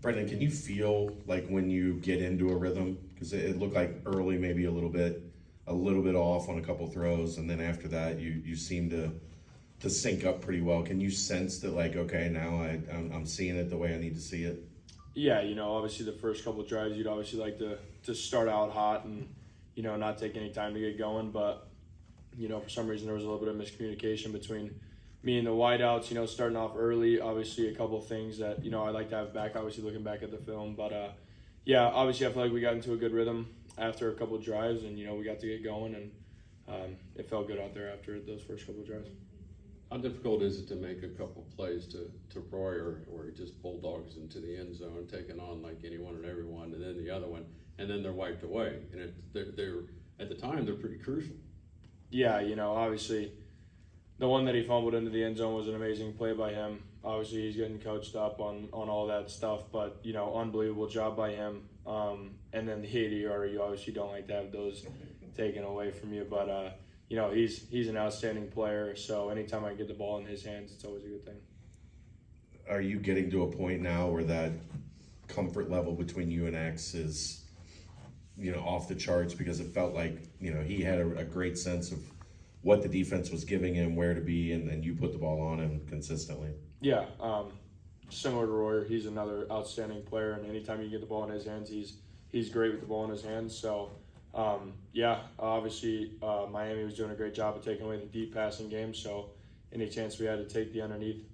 Brendan, can you feel like when you get into a rhythm? Because it looked like early maybe a little bit off on a couple throws, and then after that you seem to sync up pretty well. Can you sense that, like, okay, now I'm seeing it the way I need to see it? Yeah, obviously the first couple of drives, you'd obviously like to start out hot and, not take any time to get going. But, for some reason there was a little bit of miscommunication between me and the wideouts, starting off early. Obviously a couple of things that, I'd like to have back, obviously looking back at the film. But, yeah, obviously I feel like we got into a good rhythm after a couple of drives and, we got to get going. And it felt good out there after those first couple of drives. How difficult is it to make a couple plays to Roy where he just bulldogs into the end zone, taking on like anyone and everyone, and then the other one, and then they're wiped away? And they're at the time they're pretty crucial. Yeah, obviously the one that he fumbled into the end zone was an amazing play by him. Obviously he's getting coached up on all that stuff, but unbelievable job by him. And then the 80-yarder, you obviously don't like to have those taken away from you, but he's an outstanding player, so anytime I get the ball in his hands, it's always a good thing. Are you getting to a point now where that comfort level between you and X is, off the charts? Because it felt like, he had a great sense of what the defense was giving him, where to be, and then you put the ball on him consistently. Yeah, similar to Royer, he's another outstanding player, and anytime you get the ball in his hands, he's great with the ball in his hands, so yeah, obviously Miami was doing a great job of taking away the deep passing game, so any chance we had to take the underneath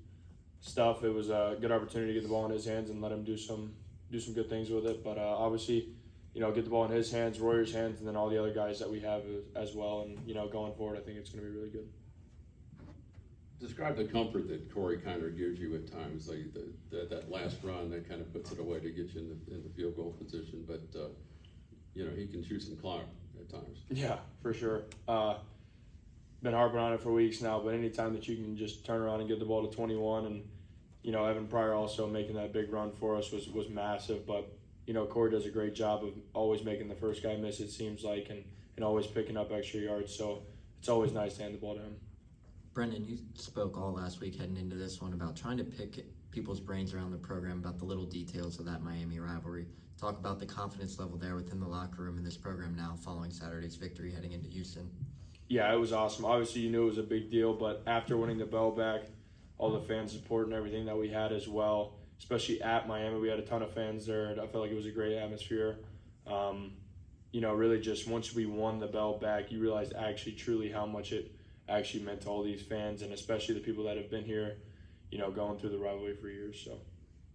stuff, it was a good opportunity to get the ball in his hands and let him do some good things with it. But obviously, get the ball in his hands, Royer's hands, and then all the other guys that we have as well. And, going forward, I think it's going to be really good. Describe the comfort that Corey kind of gives you at times, like that last run that kind of puts it away to get you in the field goal position. But, he can shoot some clock at times. Yeah, for sure. Been harping on it for weeks now, but anytime that you can just turn around and get the ball to 21 and, Evan Pryor also making that big run for us was massive. But, Corey does a great job of always making the first guy miss, it seems like, and always picking up extra yards. So it's always nice to hand the ball to him. Brendan, you spoke all last week heading into this one about trying to pick people's brains around the program about the little details of that Miami rivalry. Talk about the confidence level there within the locker room in this program now following Saturday's victory heading into Houston. Yeah, it was awesome. Obviously, you knew it was a big deal, but after winning the bell back, all the fan support and everything that we had as well, especially at Miami, we had a ton of fans there, and I felt like it was a great atmosphere. Really just once we won the bell back, you realized actually truly how much it actually meant to all these fans, and especially the people that have been here, going through the rivalry for years. So,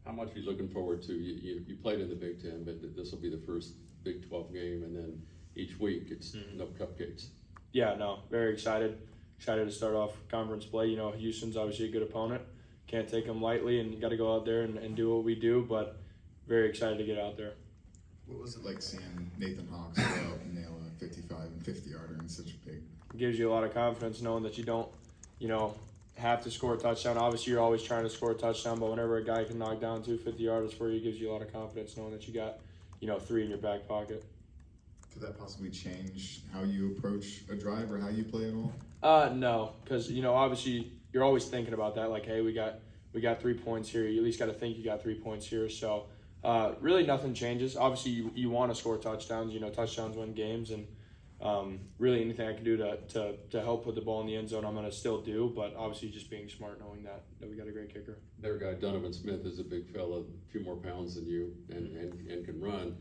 how much are you looking forward to? You played in the Big Ten, but this will be the first Big 12 game, and then each week it's no cupcakes. Yeah, no, very excited. Excited to start off conference play. Houston's obviously a good opponent. Can't take them lightly, and you got to go out there and do what we do, but very excited to get out there. What was it like seeing Nathan Hawks go out and nail a 55 and 50-yarder in such a big? It gives you a lot of confidence knowing that you don't, have to score a touchdown. Obviously, you're always trying to score a touchdown, but whenever a guy can knock down 2 50-yarders for you, it gives you a lot of confidence knowing that you got, 3 in your back pocket. Could that possibly change how you approach a drive or how you play at all? No, because, obviously you're always thinking about that. Like, hey, we got 3 points here. You at least got to think you got 3 points here. So really nothing changes. Obviously you want to score touchdowns. Touchdowns win games, and really anything I can do to help put the ball in the end zone, I'm going to still do. But obviously just being smart, knowing that we got a great kicker. Their guy Donovan Smith is a big fella, a few more pounds than you, and can run.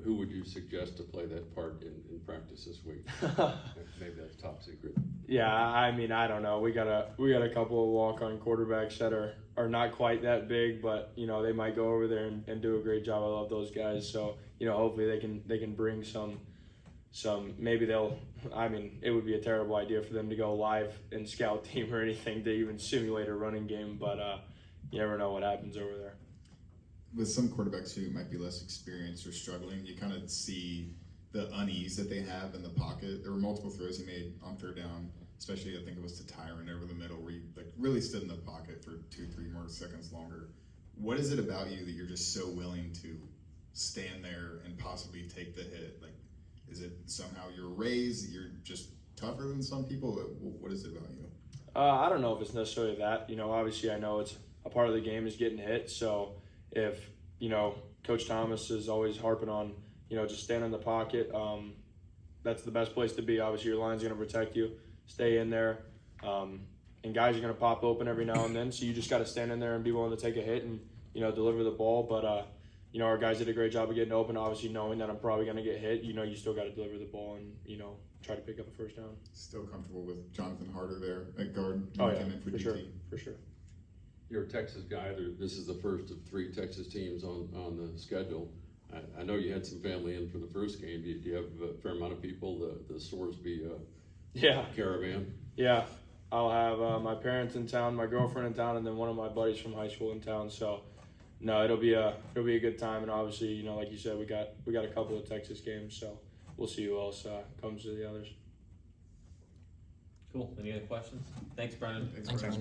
Who would you suggest to play that part in practice this week? Maybe that's top secret. Yeah, I mean, I don't know. We got a couple of walk-on quarterbacks that are not quite that big, but they might go over there and do a great job. I love those guys. So hopefully they can bring some. Maybe they'll. I mean, it would be a terrible idea for them to go live in scout team or anything to even simulate a running game, but you never know what happens over there. With some quarterbacks who might be less experienced or struggling, you kind of see the unease that they have in the pocket. There were multiple throws he made on third down, especially I think it was to Tyron over the middle, where he really stood in the pocket for 2-3 more seconds longer. What is it about you that you're just so willing to stand there and possibly take the hit? Like, is it somehow you're raised, you're just tougher than some people? What is it about you? I don't know if it's necessarily that. Obviously I know it's a part of the game is getting hit, so if you know, Coach Thomas is always harping on, you know, just stand in the pocket. That's the best place to be. Obviously, your line's going to protect you. Stay in there. And guys are going to pop open every now and then, so you just got to stand in there and be willing to take a hit and, you know, deliver the ball. But, you know, our guys did a great job of getting open, obviously knowing that I'm probably going to get hit. You know, you still got to deliver the ball and, you know, try to pick up a first down. Still comfortable with Jonathan Harder there at guard. Oh, yeah, came in for DT. sure, for sure. You're a Texas guy. This is the first of 3 Texas teams on the schedule. I know you had some family in for the first game. Do you have a fair amount of people, the Sorsby Yeah. caravan? Yeah, I'll have my parents in town, my girlfriend in town, and then one of my buddies from high school in town. So, no, it'll be a good time. And obviously, you know, like you said, we got a couple of Texas games, so we'll see who else comes to the others. Cool. Any other questions? Thanks, Brian. Thanks, Thanks, Brian. Brendan.